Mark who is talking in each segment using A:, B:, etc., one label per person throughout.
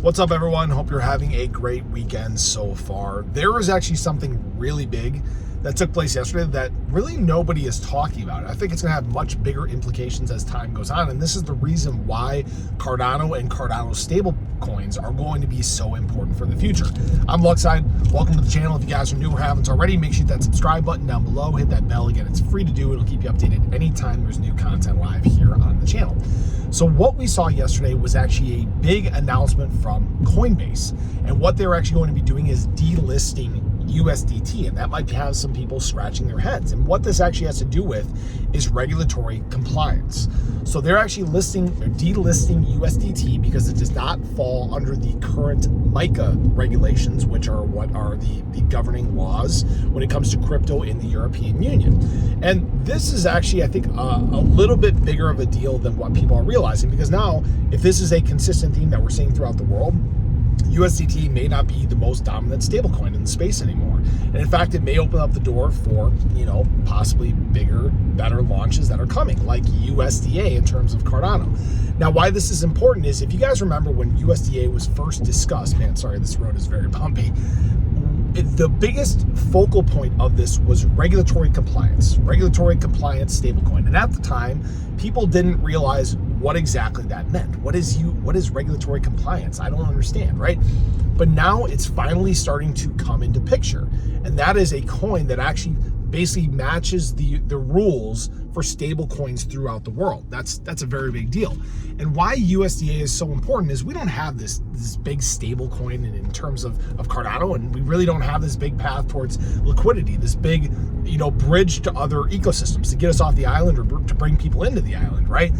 A: What's up, everyone? Hope you're having a great weekend so far. There was actually something really big that took place yesterday that really nobody is talking about. I think it's going to have much bigger implications as time goes on, and this is the reason why Cardano and Cardano stable coins are going to be so important for the future. I'm Luckside. Welcome to the channel. If you guys are new or haven't already, make sure you hit that subscribe button down below. Hit that bell. Again, it's free to do. It'll keep you updated anytime there's new content live here on the channel. So what we saw yesterday was actually a big announcement from Coinbase, and what they're actually going to be doing is delisting USDT, and that might have some people scratching their heads. And what this actually has to do with is regulatory compliance. So they're actually delisting USDT because it does not fall under the current MiCA regulations, which are what are the governing laws when it comes to crypto in the European Union. And this is actually, I think, a little bit bigger of a deal than what people are realizing, because now, if this is a consistent theme that we're seeing throughout the world, USDT may not be the most dominant stablecoin in the space anymore. And in fact, it may open up the door for, possibly bigger, better launches that are coming, like USDA in terms of Cardano. Now, why this is important is, if you guys remember when USDA was first discussed, man, sorry, this road is very bumpy. The biggest focal point of this was regulatory compliance stablecoin. And at the time, people didn't realize what exactly that meant. What is regulatory compliance? I don't understand, right? But now it's finally starting to come into picture. And that is a coin that actually basically matches the rules for stable coins throughout the world. That's a very big deal. And why USDA is so important is we don't have this big stable coin in terms of Cardano, and we really don't have this big path towards liquidity, this big bridge to other ecosystems to get us off the island or to bring people into the island, right?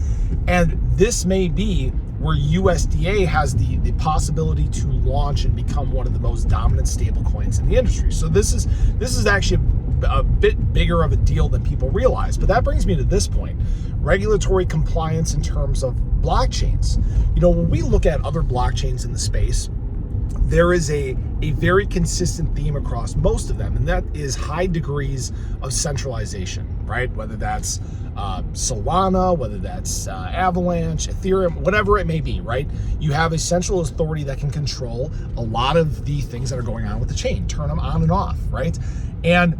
A: And this may be where USDA has the possibility to launch and become one of the most dominant stable coins in the industry. So this is actually a bit bigger of a deal than people realize. But that brings me to this point: regulatory compliance in terms of blockchains. When we look at other blockchains in the space, there is a very consistent theme across most of them, and that is high degrees of centralization, right? Whether that's Solana, whether that's Avalanche, Ethereum, whatever it may be, right? You have a central authority that can control a lot of the things that are going on with the chain, turn them on and off, right? And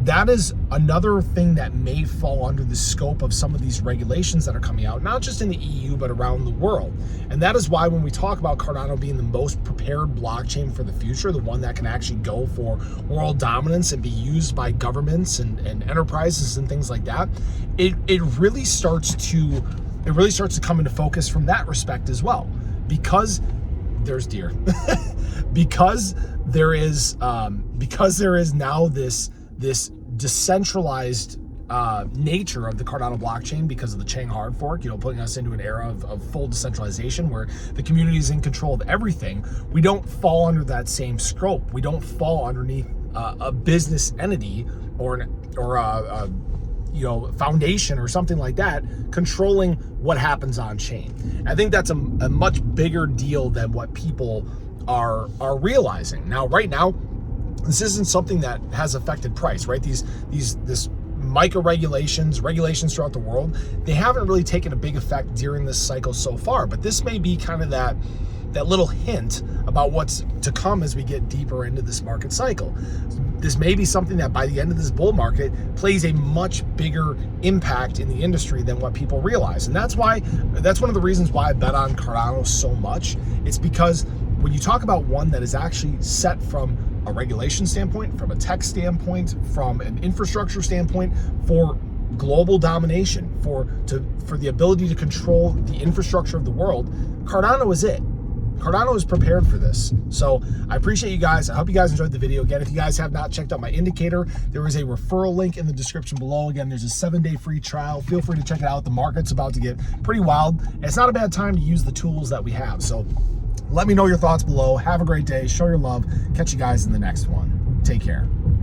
A: that is another thing that may fall under the scope of some of these regulations that are coming out, not just in the EU, but around the world. And that is why when we talk about Cardano being the most prepared blockchain for the future, the one that can actually go for world dominance and be used by governments and enterprises and things like that, it really starts to come into focus from that respect as well. Because there's deer. because there is now this decentralized nature of the Cardano blockchain because of the chain hard fork, putting us into an era of full decentralization where the community is in control of everything. We don't fall under that same scope. We don't fall underneath a business entity or a foundation or something like that controlling what happens on chain. I think that's a much bigger deal than what people are realizing. Now, right now, this isn't something that has affected price, right? This MiCA regulations throughout the world, they haven't really taken a big effect during this cycle so far, but this may be kind of that little hint about what's to come as we get deeper into this market cycle. This may be something that by the end of this bull market plays a much bigger impact in the industry than what people realize. And that's one of the reasons why I bet on Cardano so much. It's because when you talk about one that is actually set from a regulation standpoint, from a tech standpoint, from an infrastructure standpoint, for global domination, for the ability to control the infrastructure of the world, Cardano is it. Cardano is prepared for this. So I appreciate you guys. I hope you guys enjoyed the video. Again, if you guys have not checked out my indicator, there is a referral link in the description below. Again, there's a 7-day free trial. Feel free to check it out. The market's about to get pretty wild. It's not a bad time to use the tools that we have. So let me know your thoughts below. Have a great day. Show your love. Catch you guys in the next one. Take care.